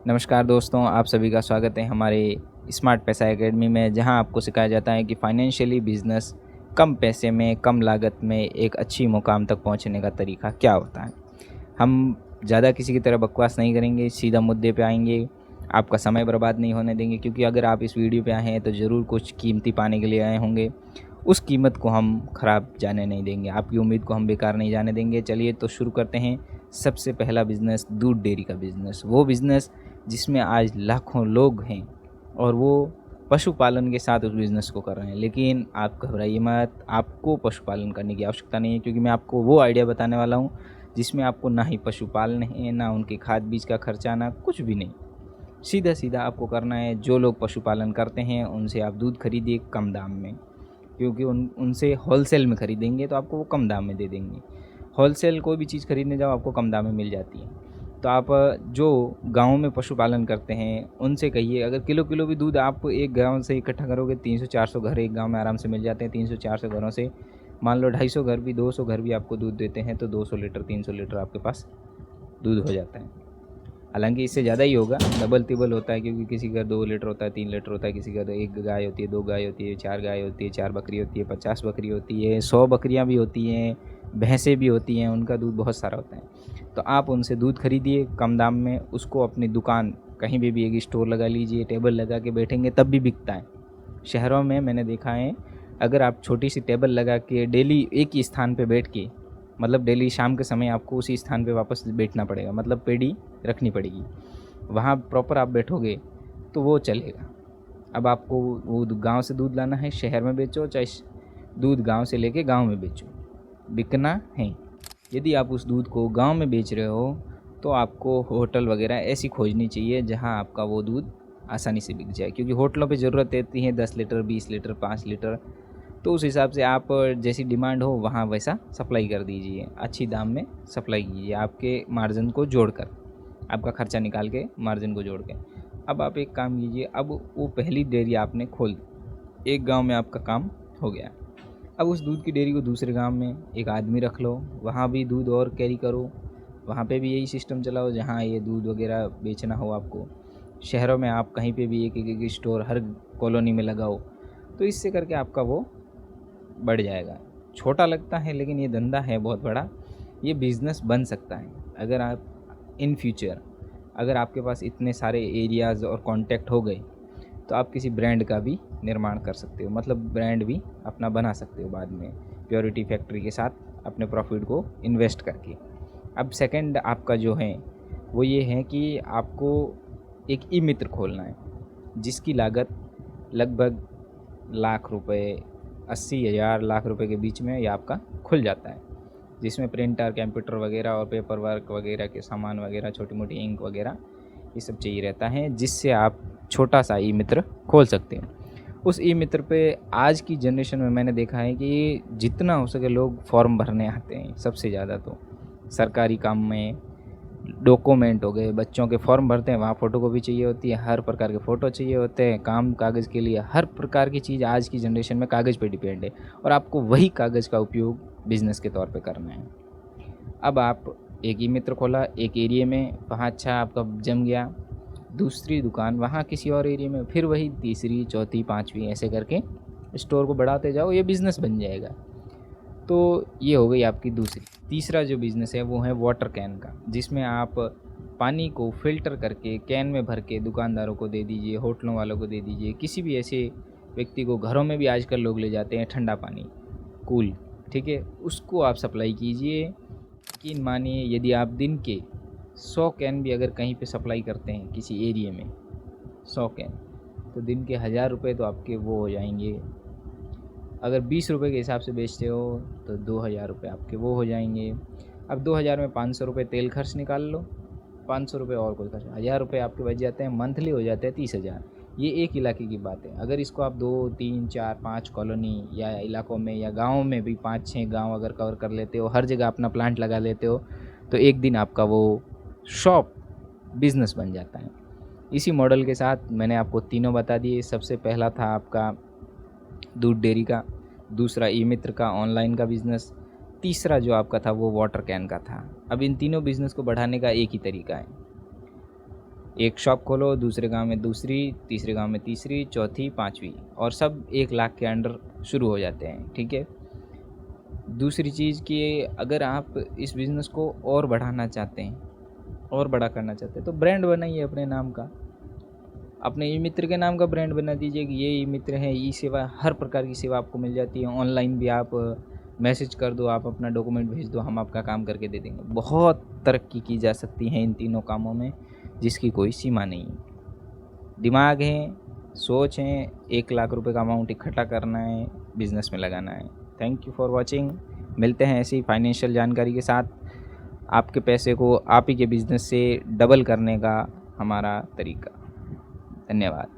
नमस्कार दोस्तों, आप सभी का स्वागत है हमारे स्मार्ट पैसा एकेडमी में, जहां आपको सिखाया जाता है कि फाइनेंशियली बिजनेस कम पैसे में, कम लागत में एक अच्छी मुकाम तक पहुंचने का तरीका क्या होता है। हम ज़्यादा किसी की तरह बकवास नहीं करेंगे, सीधा मुद्दे पे आएंगे। आपका समय बर्बाद नहीं होने देंगे, क्योंकि अगर आप इस वीडियो पे आए हैं तो ज़रूर कुछ कीमती पाने के लिए आए होंगे। उस कीमत को हम ख़राब जाने नहीं देंगे, आपकी उम्मीद को हम बेकार नहीं जाने देंगे। चलिए तो शुरू करते हैं। सबसे पहला बिज़नेस दूध डेयरी का बिज़नेस, वो बिज़नेस जिसमें आज लाखों लोग हैं और वो पशुपालन के साथ उस बिज़नेस को कर रहे हैं। लेकिन आप घबराइए मत, आपको पशुपालन करने की आवश्यकता नहीं है, क्योंकि मैं आपको वो आइडिया बताने वाला हूँ जिसमें आपको ना ही पशुपालन है, ना उनके खाद बीज का खर्चा, ना कुछ भी नहीं। सीधा सीधा आपको करना है, जो लोग पशुपालन करते हैं उनसे आप दूध खरीदिए कम दाम में, क्योंकि उनसे होलसेल में ख़रीदेंगे तो आपको वो कम दाम में दे देंगे। होलसेल कोई भी चीज़ खरीदने जाओ आपको कम दाम में मिल जाती है। तो आप जो गाँव में पशुपालन करते हैं उनसे कहिए, अगर किलो किलो भी दूध आप एक गाँव से इकट्ठा करोगे, 300-400 घर एक गाँव में आराम से मिल जाते हैं। 300-400 घरों से मान लो 250 घर भी, 200 घर भी आपको दूध देते हैं, तो 200 लीटर 300 लीटर आपके पास दूध हो जाता है। हालांकि इससे ज़्यादा ही होगा, डबल तिबल होता है, क्योंकि किसी का 2 लीटर होता है, 3 लीटर होता है, किसी का तो 1 गाय होती है, 2 गाय होती है, 4 गाय होती है, 4 बकरी होती है, 50 बकरी होती है, 100 बकरियां भी होती हैं, भैंसें भी होती हैं, उनका दूध बहुत सारा होता है। तो आप उनसे दूध खरीदिए कम दाम में, उसको अपनी दुकान कहीं भी एक स्टोर लगा लीजिए, टेबल लगा के बैठेंगे तब भी बिकता है। शहरों में मैंने देखा है, अगर आप छोटी सी टेबल लगा के डेली एक ही स्थान पे बैठ के, मतलब डेली शाम के समय आपको उसी स्थान पे वापस बैठना पड़ेगा, मतलब पेड़ी रखनी पड़ेगी, वहाँ प्रॉपर आप बैठोगे तो वो चलेगा। अब आपको वो गांव से दूध लाना है, शहर में बेचो, चाहे दूध गांव से लेके गांव में बेचो, बिकना है। यदि आप उस दूध को गांव में बेच रहे हो तो आपको होटल वगैरह ऐसी खोजनी चाहिए जहां आपका वो दूध आसानी से बिक जाए, क्योंकि होटलों पे ज़रूरत रहती है 10 लीटर, 20 लीटर, 5 लीटर। तो उस हिसाब से आप जैसी डिमांड हो वहाँ वैसा सप्लाई कर दीजिए, अच्छी दाम में सप्लाई कीजिए, आपके मार्जिन को जोड़कर, आपका खर्चा निकाल के मार्जिन को जोड़ के। अब आप एक काम कीजिए, अब वो पहली डेयरी आपने खोल दी, एक गांव में आपका काम हो गया। अब उस दूध की डेयरी को दूसरे गांव में एक आदमी रख लो, वहाँ भी दूध और कैरी करो, वहाँ पे भी यही सिस्टम चलाओ जहाँ ये दूध वगैरह बेचना हो आपको। शहरों में आप कहीं पे भी एक स्टोर हर कॉलोनी में लगाओ, तो इससे करके आपका वो बढ़ जाएगा। छोटा लगता है लेकिन ये धंधा है बहुत बड़ा, ये बिज़नेस बन सकता है अगर आप इन फ्यूचर, अगर आपके पास इतने सारे एरियाज़ और कॉन्टैक्ट हो गए तो आप किसी ब्रांड का भी निर्माण कर सकते हो, मतलब ब्रांड भी अपना बना सकते हो बाद में, प्योरिटी फैक्ट्री के साथ अपने प्रॉफिट को इन्वेस्ट करके। अब सेकंड आपका जो है वो ये है कि आपको एक ई मित्र खोलना है, जिसकी लागत लगभग लाख रुपए, 80,000 लाख रुपए के बीच में ये आपका खुल जाता है, जिसमें प्रिंटर, कंप्यूटर वगैरह और पेपर वर्क वगैरह के सामान वगैरह, छोटी मोटी इंक वगैरह ये सब चाहिए रहता है, जिससे आप छोटा सा ई मित्र खोल सकते हैं। उस ई मित्र पे आज की जनरेशन में मैंने देखा है कि जितना हो सके लोग फॉर्म भरने आते हैं, सबसे ज़्यादा तो सरकारी काम में, डॉक्यूमेंट हो गए, बच्चों के फॉर्म भरते हैं, वहाँ फ़ोटोकॉपी चाहिए होती है, हर प्रकार के फ़ोटो चाहिए होते हैं, काम कागज़ के लिए हर प्रकार की चीज़ आज की जनरेशन में कागज़ पे डिपेंड है, और आपको वही कागज़ का उपयोग बिज़नेस के तौर पे करना है। अब आप एक ई मित्र खोला एक एरिया में, वहाँ अच्छा आपका जम गया, दूसरी दुकान वहाँ किसी और एरिया में, फिर वही तीसरी, चौथी, पाँचवीं, ऐसे करके स्टोर को बढ़ाते जाओ, ये बिज़नेस बन जाएगा। तो ये हो गई आपकी दूसरी। तीसरा जो बिज़नेस है वो है वाटर कैन का, जिसमें आप पानी को फ़िल्टर करके कैन में भर के दुकानदारों को दे दीजिए, होटलों वालों को दे दीजिए, किसी भी ऐसे व्यक्ति को, घरों में भी आजकल लोग ले जाते हैं ठंडा पानी, कूल, ठीक है, उसको आप सप्लाई कीजिए। यकीन मानिए, यदि आप दिन के 100 कैन भी अगर कहीं पे सप्लाई करते हैं किसी एरिया में, 100 कैन, तो दिन के 1000 रुपये तो आपके वो हो जाएंगे। अगर 20 रुपये के हिसाब से बेचते हो तो 2000 रुपये आपके वो हो जाएंगे। अब 2000 में 500 रुपये तेल खर्च निकाल लो, 500 रुपये और कोई खर्च, 1000 रुपये आपके बच जाते हैं, मंथली हो जाते हैं 30,000। ये एक इलाके की बात है। अगर इसको आप 2, 3, 4, 5 कॉलोनी या इलाकों में या गाँव में भी 5-6 गाँव अगर कवर कर लेते हो, हर जगह अपना प्लांट लगा लेते हो, तो एक दिन आपका वो शॉप बिज़नेस बन जाता है। इसी मॉडल के साथ मैंने आपको तीनों बता दिए। सबसे पहला था आपका दूध डेयरी का, दूसरा ई मित्र का, ऑनलाइन का बिज़नेस, तीसरा जो आपका था वो वाटर कैन का था। अब इन तीनों बिज़नेस को बढ़ाने का एक ही तरीका है। एक शॉप खोलो, दूसरे गांव में दूसरी, तीसरे गांव में तीसरी, चौथी, पांचवी, और सब 1 लाख के अंडर शुरू हो जाते हैं। ठीक है। दूसरी चीज़ कि अगर आप इस बिज़नेस को और बढ़ाना चाहते हैं, और बड़ा करना चाहते हैं, तो ब्रांड बनाइए अपने नाम का। अपने ई मित्र के नाम का ब्रांड बना दीजिए कि ये ई मित्र है, ई सेवा, हर प्रकार की सेवा आपको मिल जाती है। ऑनलाइन भी आप मैसेज कर दो, आप अपना डॉक्यूमेंट भेज दो, हम आपका काम करके दे देंगे। बहुत तरक्की की जा सकती है इन तीनों कामों में, जिसकी कोई सीमा नहीं है। दिमाग है, सोच है, 1 लाख रुपए का अमाउंट इकट्ठा करना है, बिजनेस में लगाना है। Thank you for watching. मिलते हैं ऐसी फाइनेंशियल जानकारी के साथ। आपके पैसे को आप ही के बिज़नेस से डबल करने का हमारा तरीका। धन्यवाद।